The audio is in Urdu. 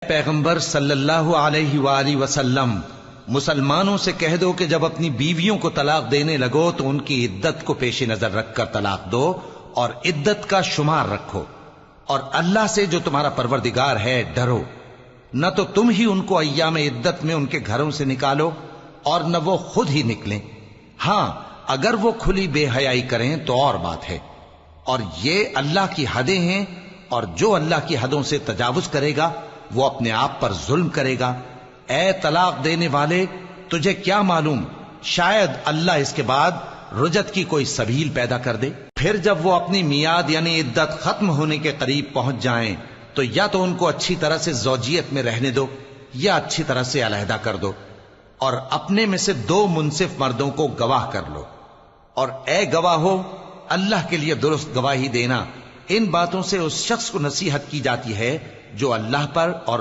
پیغمبر صلی اللہ علیہ وآلہ وسلم، مسلمانوں سے کہہ دو کہ جب اپنی بیویوں کو طلاق دینے لگو تو ان کی عدت کو پیش نظر رکھ کر طلاق دو اور عدت کا شمار رکھو، اور اللہ سے جو تمہارا پروردگار ہے ڈرو، نہ تو تم ہی ان کو ایام عدت میں ان کے گھروں سے نکالو اور نہ وہ خود ہی نکلیں، ہاں اگر وہ کھلی بے حیائی کریں تو اور بات ہے، اور یہ اللہ کی حدیں ہیں، اور جو اللہ کی حدوں سے تجاوز کرے گا وہ اپنے آپ پر ظلم کرے گا۔ اے طلاق دینے والے، تجھے کیا معلوم، شاید اللہ اس کے بعد رجعت کی کوئی سبیل پیدا کر دے۔ پھر جب وہ اپنی میعاد یعنی عدت ختم ہونے کے قریب پہنچ جائیں تو یا تو ان کو اچھی طرح سے زوجیت میں رہنے دو یا اچھی طرح سے علیحدہ کر دو، اور اپنے میں سے 2 منصف مردوں کو گواہ کر لو، اور اے گواہو، اللہ کے لیے درست گواہی دینا۔ ان باتوں سے اس شخص کو نصیحت کی جاتی ہے جو اللہ پر اور